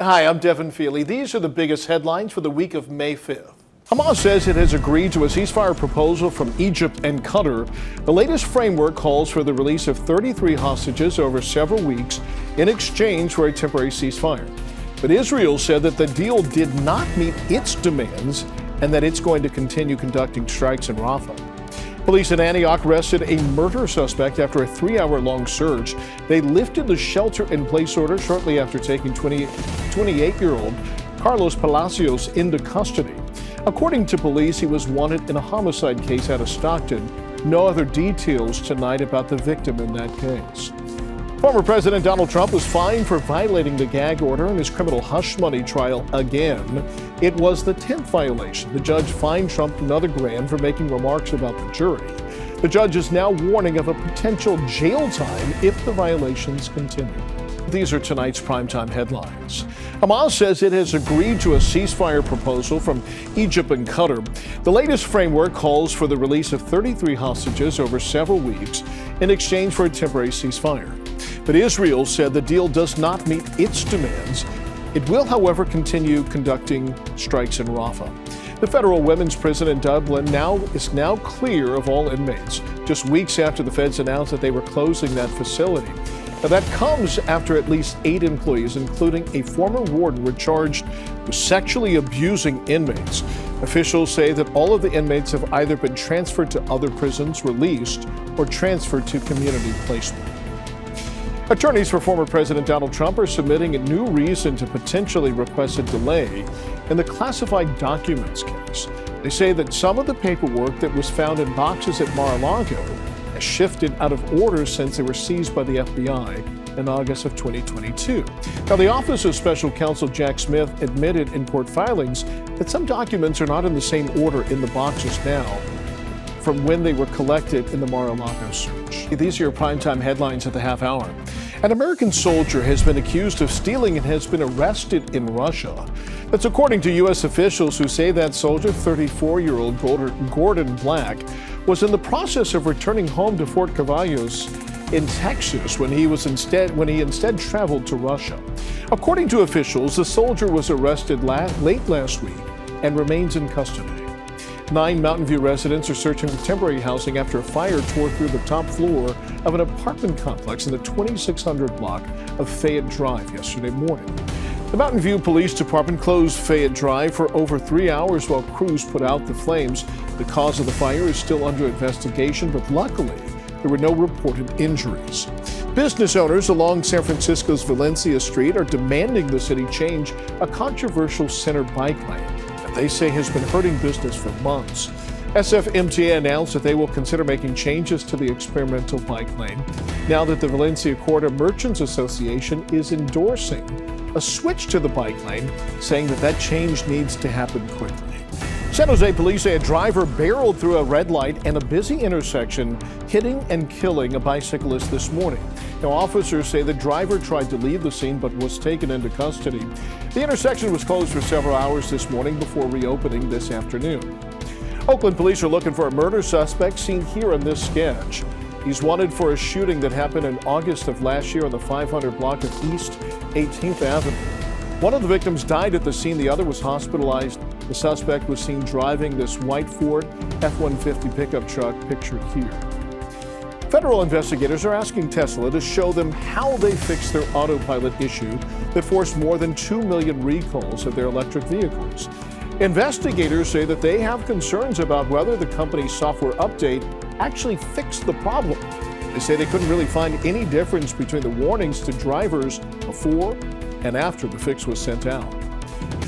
Hi, I'm Devin Feely. These are the biggest headlines for the week of May 5th. Hamas says it has agreed to a ceasefire proposal from Egypt and Qatar. The latest framework calls for the release of 33 hostages over several weeks in exchange for a temporary ceasefire. But Israel said that the deal did not meet its demands and that it's going to continue conducting strikes in Rafah. Police in Antioch arrested a murder suspect after a 3-hour-long search. They lifted the shelter-in-place order shortly after taking 28-year-old Carlos Palacios into custody. According to police, he was wanted in a homicide case out of Stockton. No other details tonight about the victim in that case. Former President Donald Trump was fined for violating the gag order in his criminal hush money trial again. It was the 10th violation. The judge fined Trump another $1,000 for making remarks about the jury. The judge is now warning of a potential jail time if the violations continue. These are tonight's primetime headlines. Hamas says it has agreed to a ceasefire proposal from Egypt and Qatar. The latest framework calls for the release of 33 hostages over several weeks in exchange for a temporary ceasefire. But Israel said the deal does not meet its demands. It will, however, continue conducting strikes in Rafah. The federal women's prison in Dublin is clear of all inmates, just weeks after the feds announced that they were closing that facility. Now, that comes after at least 8 employees, including a former warden, were charged with sexually abusing inmates. Officials say that all of the inmates have either been transferred to other prisons, released, or transferred to community placement. Attorneys for former President Donald Trump are submitting a new reason to potentially request a delay in the classified documents case. They say that some of the paperwork that was found in boxes at Mar-a-Lago has shifted out of order since they were seized by the FBI in August of 2022. Now, the Office of Special Counsel Jack Smith admitted in court filings that some documents are not in the same order in the boxes now from when they were collected in the Mar-a-Lago search. These are your primetime headlines at the half hour. An American soldier has been accused of stealing and has been arrested in Russia. That's according to U.S. officials who say that soldier, 34-year-old Gordon Black, was in the process of returning home to Fort Cavallos in Texas when he instead traveled to Russia. According to officials, the soldier was arrested late last week and remains in custody. 9 Mountain View residents are searching for temporary housing after a fire tore through the top floor of an apartment complex in the 2600 block of Fayette Drive yesterday morning. The Mountain View Police Department closed Fayette Drive for over 3 hours while crews put out the flames. The cause of the fire is still under investigation, but luckily there were no reported injuries. Business owners along San Francisco's Valencia Street are demanding the city change a controversial center bike lane that they say has been hurting business for months. SFMTA announced that they will consider making changes to the experimental bike lane now that the Valencia Corridor Merchants Association is endorsing a switch to the bike lane, saying that change needs to happen quickly. San Jose police say a driver barreled through a red light and a busy intersection, hitting and killing a bicyclist this morning. Now, officers say the driver tried to leave the scene but was taken into custody. The intersection was closed for several hours this morning before reopening this afternoon. Oakland police are looking for a murder suspect seen here in this sketch. He's wanted for a shooting that happened in August of last year on the 500 block of East 18th Avenue. One of the victims died at the scene, the other was hospitalized. The suspect was seen driving this white Ford F-150 pickup truck pictured here. Federal investigators are asking Tesla to show them how they fixed their Autopilot issue that forced more than 2 million recalls of their electric vehicles. Investigators say that they have concerns about whether the company's software update actually fixed the problem. They say they couldn't really find any difference between the warnings to drivers before and after the fix was sent out.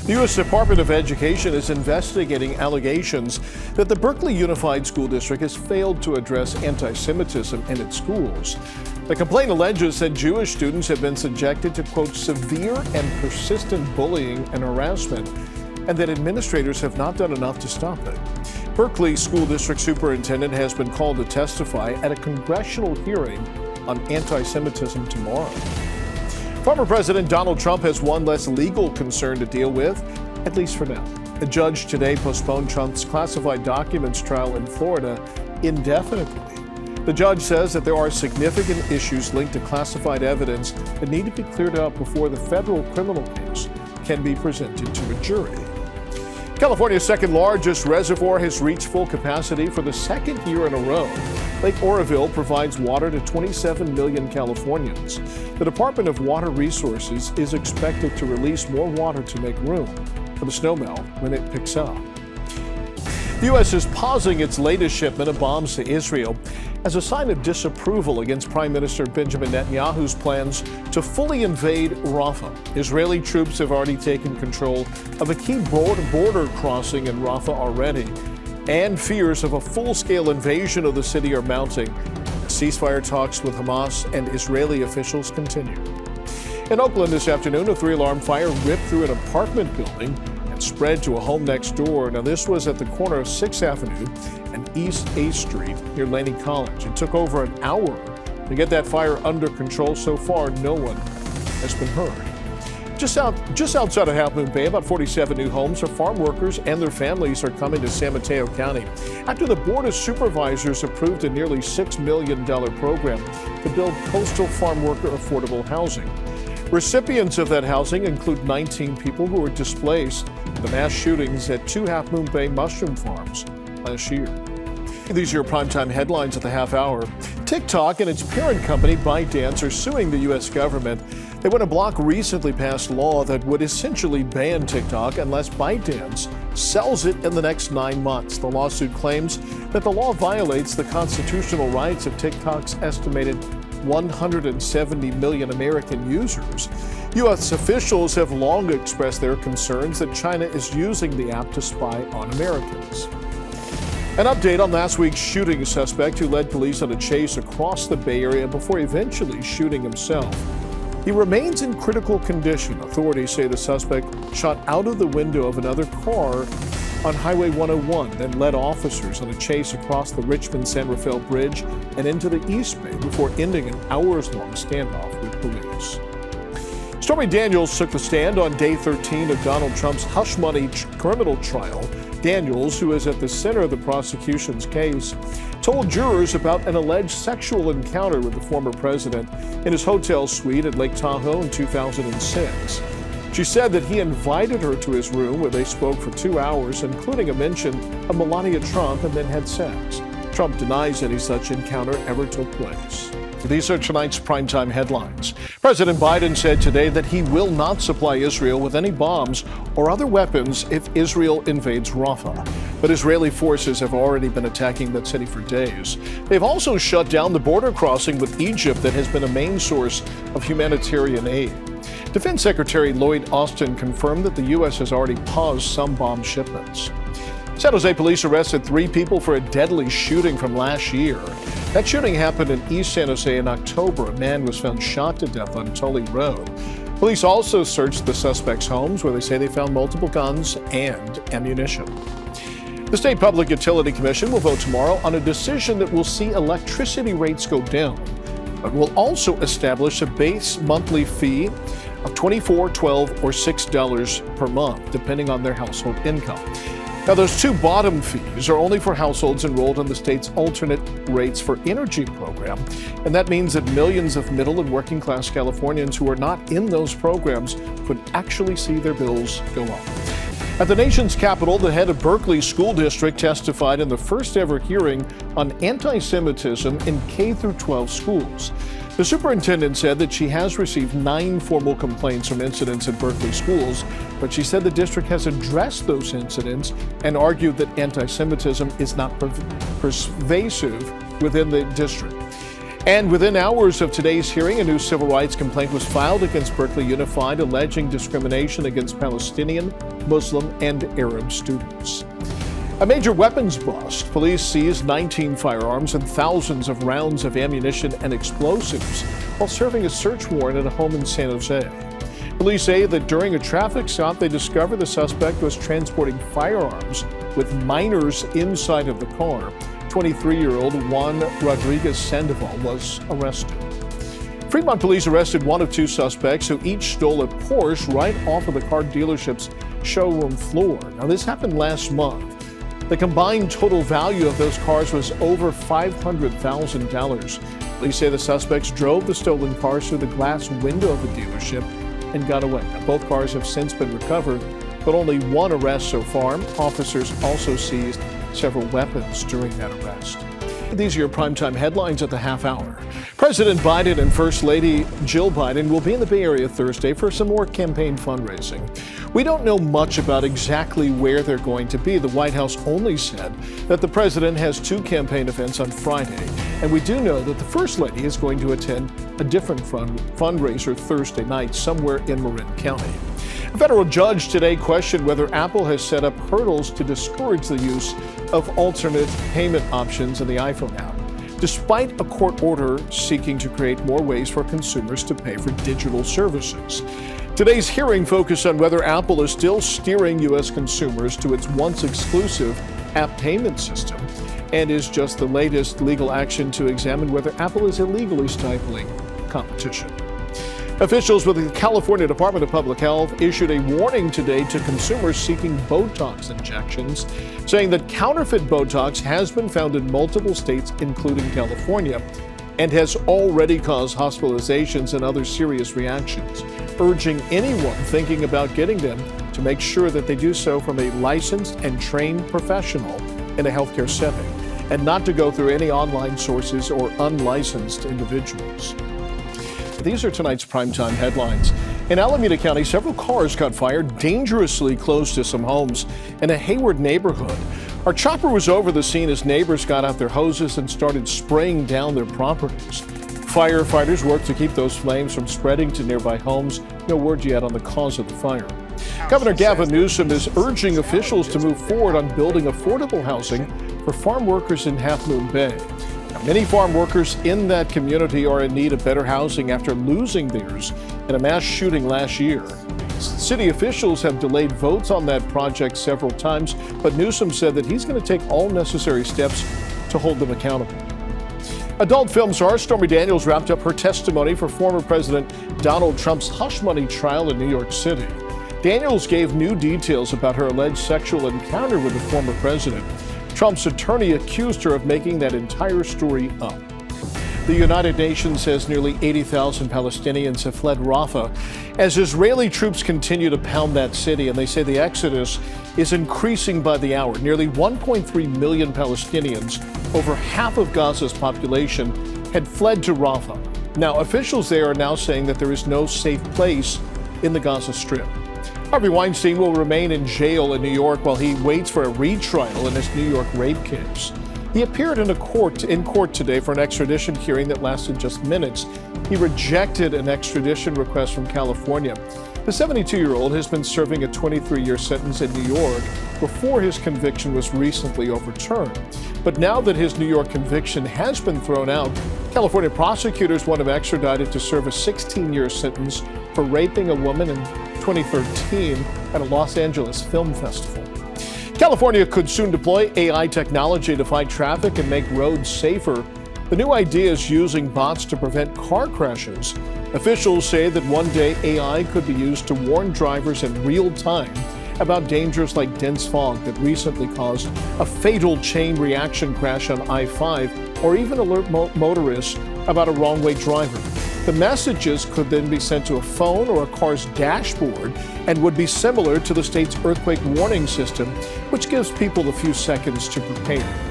The U.S. Department of Education is investigating allegations that the Berkeley Unified School District has failed to address anti-Semitism in its schools. The complaint alleges that Jewish students have been subjected to, quote, severe and persistent bullying and harassment, and that administrators have not done enough to stop it. Berkeley School District Superintendent has been called to testify at a congressional hearing on anti-Semitism tomorrow. Former President Donald Trump has one less legal concern to deal with, at least for now. A judge today postponed Trump's classified documents trial in Florida indefinitely. The judge says that there are significant issues linked to classified evidence that need to be cleared up before the federal criminal case can be presented to a jury. California's second largest reservoir has reached full capacity for the second year in a row. Lake Oroville provides water to 27 million Californians. The Department of Water Resources is expected to release more water to make room for the snowmelt when it picks up. The U.S. is pausing its latest shipment of bombs to Israel as a sign of disapproval against Prime Minister Benjamin Netanyahu's plans to fully invade Rafah. Israeli troops have already taken control of a key border crossing in Rafah already, and fears of a full-scale invasion of the city are mounting as ceasefire talks with Hamas and Israeli officials continue. In Oakland this afternoon, a 3-alarm fire ripped through an apartment building and spread to a home next door. Now, this was at the corner of 6th Avenue and East 8th Street near Laney College. It took over an hour to get that fire under control. So far, no one has been hurt. Just outside of Half Moon Bay, about 47 new homes for farm workers and their families are coming to San Mateo County after the Board of Supervisors approved a nearly $6 million program to build coastal farm worker affordable housing. Recipients of that housing include 19 people who were displaced in the mass shootings at 2 Half Moon Bay mushroom farms last year. These are your primetime headlines at the half hour. TikTok and its parent company, ByteDance, are suing the U.S. government. They want to block recently passed law that would essentially ban TikTok unless ByteDance sells it in the next 9 months. The lawsuit claims that the law violates the constitutional rights of TikTok's estimated 170 million American users. U.S. officials have long expressed their concerns that China is using the app to spy on Americans. An update on last week's shooting suspect who led police on a chase across the Bay Area before eventually shooting himself. He remains in critical condition. Authorities say the suspect shot out of the window of another car on Highway 101, then led officers on a chase across the Richmond-San Rafael Bridge and into the East Bay before ending an hours-long standoff with police. Stormy Daniels took the stand on day 13 of Donald Trump's hush money criminal trial. Daniels, who is at the center of the prosecution's case, told jurors about an alleged sexual encounter with the former president in his hotel suite at Lake Tahoe in 2006. She said that he invited her to his room where they spoke for 2 hours, including a mention of Melania Trump, and then had sex. Trump denies any such encounter ever took place. These are tonight's primetime headlines. President Biden said today that he will not supply Israel with any bombs or other weapons if Israel invades Rafah. But Israeli forces have already been attacking that city for days. They've also shut down the border crossing with Egypt that has been a main source of humanitarian aid. Defense Secretary Lloyd Austin confirmed that the U.S. has already paused some bomb shipments. San Jose police arrested 3 people for a deadly shooting from last year. That shooting happened in East San Jose in October. A man was found shot to death on Tully Road. Police also searched the suspects' homes where they say they found multiple guns and ammunition. The State Public Utility Commission will vote tomorrow on a decision that will see electricity rates go down, but will also establish a base monthly fee of $24, $12, or $6 per month, depending on their household income. Now, those 2 bottom fees are only for households enrolled in the state's alternate rates for energy program, and that means that millions of middle and working class Californians who are not in those programs could actually see their bills go up. At the nation's capital, the head of Berkeley School District testified in the first ever hearing on anti-Semitism in K-12 schools. The superintendent said that she has received 9 formal complaints from incidents at Berkeley schools, but she said the district has addressed those incidents and argued that anti-Semitism is not pervasive within the district. And within hours of today's hearing, a new civil rights complaint was filed against Berkeley Unified, alleging discrimination against Palestinian, Muslim, and Arab students. A major weapons bust. Police seized 19 firearms and thousands of rounds of ammunition and explosives while serving a search warrant at a home in San Jose. Police say that during a traffic stop, they discovered the suspect was transporting firearms with minors inside of the car. 23-year-old Juan Rodriguez Sandoval was arrested. Fremont police arrested one of 2 suspects who each stole a Porsche right off of the car dealership's showroom floor. Now, this happened last month. The combined total value of those cars was over $500,000. Police say the suspects drove the stolen cars through the glass window of the dealership and got away. Now, both cars have since been recovered, but only one arrest so far. Officers also seized several weapons during that arrest. These are your primetime headlines at the half hour. President Biden and First Lady Jill Biden will be in the Bay Area Thursday for some more campaign fundraising. We don't know much about exactly where they're going to be. The White House only said that the president has two campaign events on Friday, and we do know that the First Lady is going to attend a different fundraiser Thursday night somewhere in Marin County. A federal judge today questioned whether Apple has set up hurdles to discourage the use of alternate payment options in the iPhone app, despite a court order seeking to create more ways for consumers to pay for digital services. Today's hearing focused on whether Apple is still steering U.S. consumers to its once exclusive app payment system and is just the latest legal action to examine whether Apple is illegally stifling competition. Officials with the California Department of Public Health issued a warning today to consumers seeking Botox injections, saying that counterfeit Botox has been found in multiple states, including California, and has already caused hospitalizations and other serious reactions, urging anyone thinking about getting them to make sure that they do so from a licensed and trained professional in a healthcare setting, and not to go through any online sources or unlicensed individuals. These are tonight's primetime headlines. In Alameda County, several cars caught fire dangerously close to some homes in a Hayward neighborhood. Our chopper was over the scene as neighbors got out their hoses and started spraying down their properties. Firefighters worked to keep those flames from spreading to nearby homes. No word yet on the cause of the fire. Governor Gavin Newsom is urging officials to move forward on building affordable housing for farm workers in Half Moon Bay. Many farm workers in that community are in need of better housing after losing theirs in a mass shooting last year. City officials have delayed votes on that project several times, but Newsom said that he's going to take all necessary steps to hold them accountable. Adult film star Stormy Daniels wrapped up her testimony for former President Donald Trump's hush money trial in New York City. Daniels gave new details about her alleged sexual encounter with the former president. Trump's attorney accused her of making that entire story up. The United Nations says nearly 80,000 Palestinians have fled Rafah as Israeli troops continue to pound that city, and they say the exodus is increasing by the hour. Nearly 1.3 million Palestinians, over half of Gaza's population, had fled to Rafah. Now, officials there are now saying that there is no safe place in the Gaza Strip. Harvey Weinstein will remain in jail in New York while he waits for a retrial in his New York rape case. He appeared in court today for an extradition hearing that lasted just minutes. He rejected an extradition request from California. The 72-year-old has been serving a 23-year sentence in New York before his conviction was recently overturned. But now that his New York conviction has been thrown out, California prosecutors want him extradited to serve a 16-year sentence for raping a woman in 2013 at a Los Angeles film festival. California could soon deploy AI technology to fight traffic and make roads safer. The new idea is using bots to prevent car crashes. Officials say that one day AI could be used to warn drivers in real time about dangers like dense fog that recently caused a fatal chain reaction crash on I-5, or even alert motorists about a wrong-way driver. The messages could then be sent to a phone or a car's dashboard and would be similar to the state's earthquake warning system, which gives people a few seconds to prepare.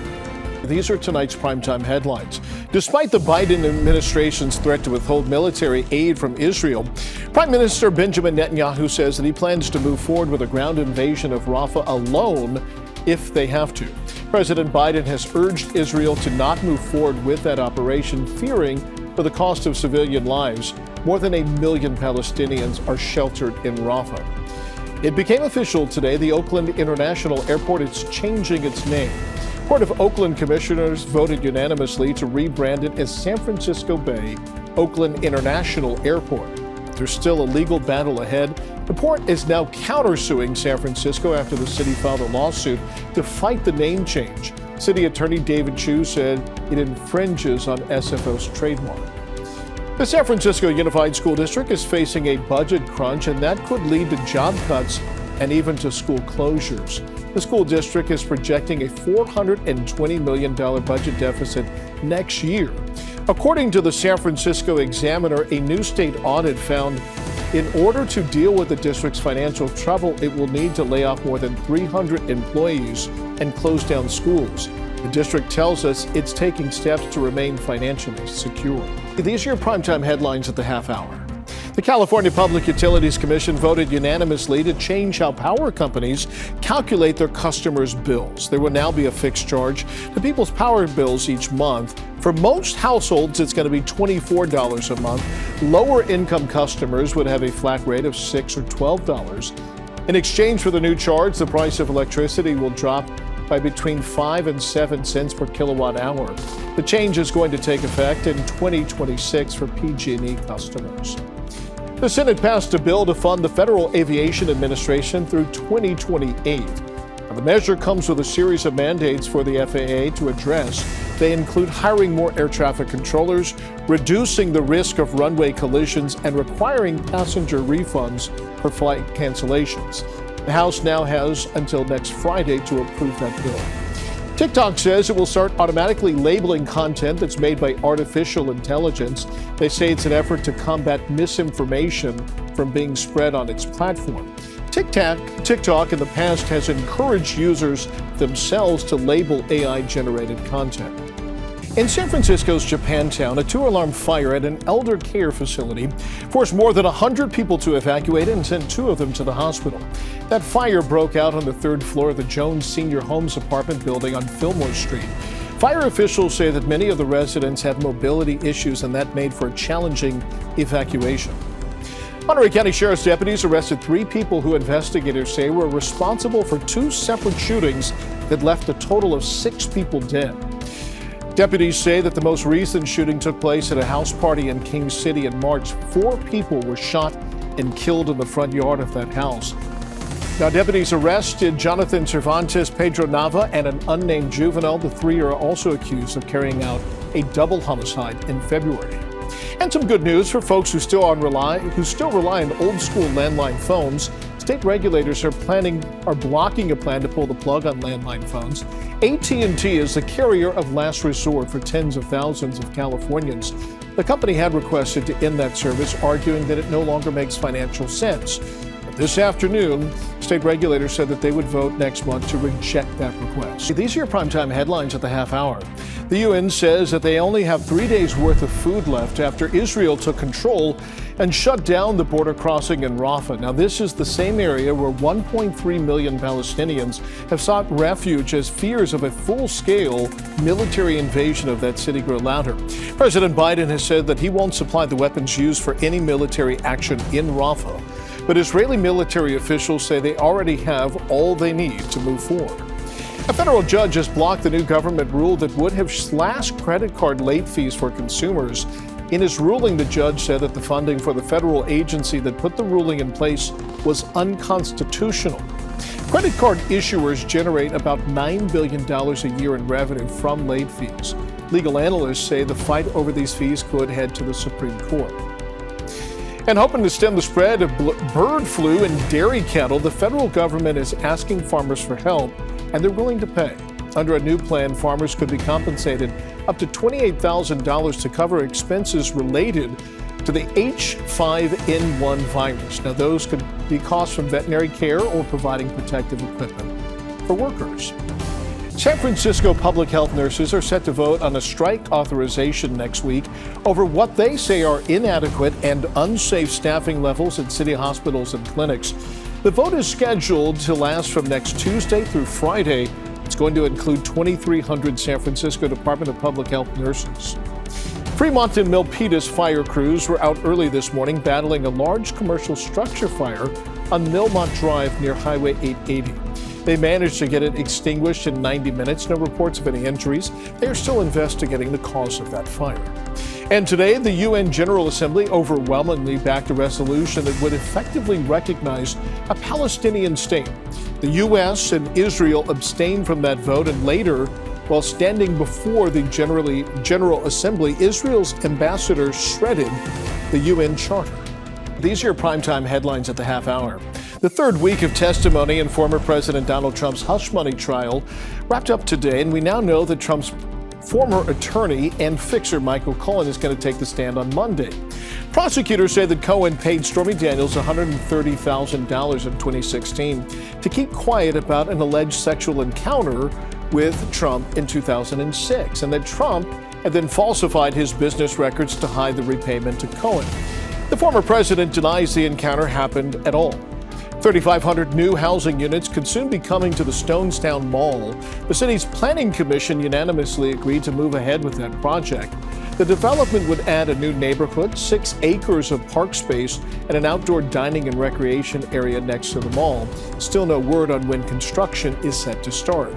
These are tonight's primetime headlines. Despite the Biden administration's threat to withhold military aid from Israel, Prime Minister Benjamin Netanyahu says that he plans to move forward with a ground invasion of Rafah alone if they have to. President Biden has urged Israel to not move forward with that operation, fearing for the cost of civilian lives. More than 1 million Palestinians are sheltered in Rafah. It became official today. The Oakland International Airport is changing its name. Port of Oakland commissioners voted unanimously to rebrand it as San Francisco Bay Oakland International Airport. There's still a legal battle ahead. The port is now countersuing San Francisco after the city filed a lawsuit to fight the name change. City Attorney David Chu said it infringes on SFO's trademark. The San Francisco Unified School District is facing a budget crunch, and that could lead to job cuts and even to school closures. The school district is projecting a $420 million budget deficit next year. According to the San Francisco Examiner, a new state audit found In order to deal with the district's financial trouble, it will need to lay off more than 300 employees and close down schools. The district tells us it's taking steps to remain financially secure. These are your primetime headlines at the half hour. The California Public Utilities Commission voted unanimously to change how power companies calculate their customers' bills. There will now be a fixed charge to people's power bills each month. For most households, it's going to be $24 a month. Lower income customers would have a flat rate of $6 or $12. In exchange for the new charge, the price of electricity will drop by between 5 and 7 cents per kilowatt hour. The change is going to take effect in 2026 for PG&E customers. The Senate passed a bill to fund the Federal Aviation Administration through 2028. Now, the measure comes with a series of mandates for the FAA to address. They include hiring more air traffic controllers, reducing the risk of runway collisions, and requiring passenger refunds for flight cancellations. The House now has until next Friday to approve that bill. TikTok says it will start automatically labeling content that's made by artificial intelligence. They say it's an effort to combat misinformation from being spread on its platform. TikTok in the past has encouraged users themselves to label AI-generated content. In San Francisco's Japantown, a 2-alarm fire at an elder care facility forced more than 100 people to evacuate and sent 2 of them to the hospital. That fire broke out on the 3rd floor of the Jones Senior Homes apartment building on Fillmore Street. Fire officials say that many of the residents have mobility issues, and that made for a challenging evacuation. Monterey County Sheriff's deputies arrested 3 people who investigators say were responsible for 2 separate shootings that left a total of 6 people dead. Deputies say that the most recent shooting took place at a house party in King City in March. 4 people were shot and killed in the front yard of that house. Now, deputies arrested Jonathan Cervantes, Pedro Nava, and an unnamed juvenile. The 3 are also accused of carrying out a double homicide in February. And some good news for folks who still rely on old school landline phones. State regulators are blocking a plan to pull the plug on landline phones. AT&T is the carrier of last resort for tens of thousands of Californians. The company had requested to end that service, arguing that it no longer makes financial sense. But this afternoon, state regulators said that they would vote next month to reject that request. These are your primetime headlines at the half hour. The UN says that they only have 3 days' worth of food left after Israel took control and shut down the border crossing in Rafah. Now, this is the same area where 1.3 million Palestinians have sought refuge as fears of a full-scale military invasion of that city grow louder. President Biden has said that he won't supply the weapons used for any military action in Rafah, but Israeli military officials say they already have all they need to move forward. A federal judge has blocked the new government rule that would have slashed credit card late fees for consumers. In his ruling, the judge said that the funding for the federal agency that put the ruling in place was unconstitutional. Credit card issuers generate about $9 billion a year in revenue from late fees. Legal analysts say the fight over these fees could head to the Supreme Court. And hoping to stem the spread of bird flu in dairy cattle, the federal government is asking farmers for help, and they're willing to pay. Under a new plan, farmers could be compensated up to $28,000 to cover expenses related to the H5N1 virus. Now, those could be costs from veterinary care or providing protective equipment for workers. San Francisco public health nurses are set to vote on a strike authorization next week over what they say are inadequate and unsafe staffing levels at city hospitals and clinics. The vote is scheduled to last from next Tuesday through Friday. It's going to include 2,300 San Francisco Department of Public Health nurses. Fremont and Milpitas fire crews were out early this morning battling a large commercial structure fire on Millmont Drive near Highway 880. They managed to get it extinguished in 90 minutes. No reports of any injuries. They are still investigating the cause of that fire. And today, the UN General Assembly overwhelmingly backed a resolution that would effectively recognize a Palestinian state. The U.S. and Israel abstained from that vote, and later, while standing before the General Assembly, Israel's ambassador shredded the UN Charter. These are your primetime headlines at the half hour. The 3rd week of testimony in former President Donald Trump's hush money trial wrapped up today, and we now know that Trump's former attorney and fixer Michael Cohen is going to take the stand on Monday. Prosecutors say that Cohen paid Stormy Daniels $130,000 in 2016 to keep quiet about an alleged sexual encounter with Trump in 2006, and that Trump had then falsified his business records to hide the repayment to Cohen. The former president denies the encounter happened at all. 3,500 new housing units could soon be coming to the Stonestown Mall. The city's planning commission unanimously agreed to move ahead with that project. The development would add a new neighborhood, 6 acres of park space, and an outdoor dining and recreation area next to the mall. Still no word on when construction is set to start.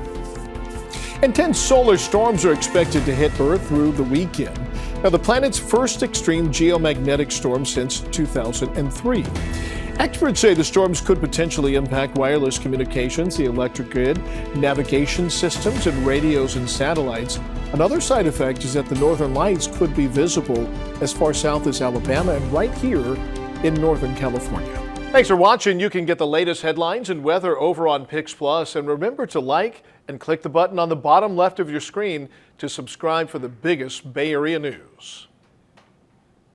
Intense solar storms are expected to hit Earth through the weekend. Now, the planet's first extreme geomagnetic storm since 2003. Experts say the storms could potentially impact wireless communications, the electric grid, navigation systems, and radios and satellites. Another side effect is that the northern lights could be visible as far south as Alabama and right here in Northern California. Thanks for watching. You can get the latest headlines and weather over on KPIX Plus. And remember to like and click the button on the bottom left of your screen to subscribe for the biggest Bay Area news.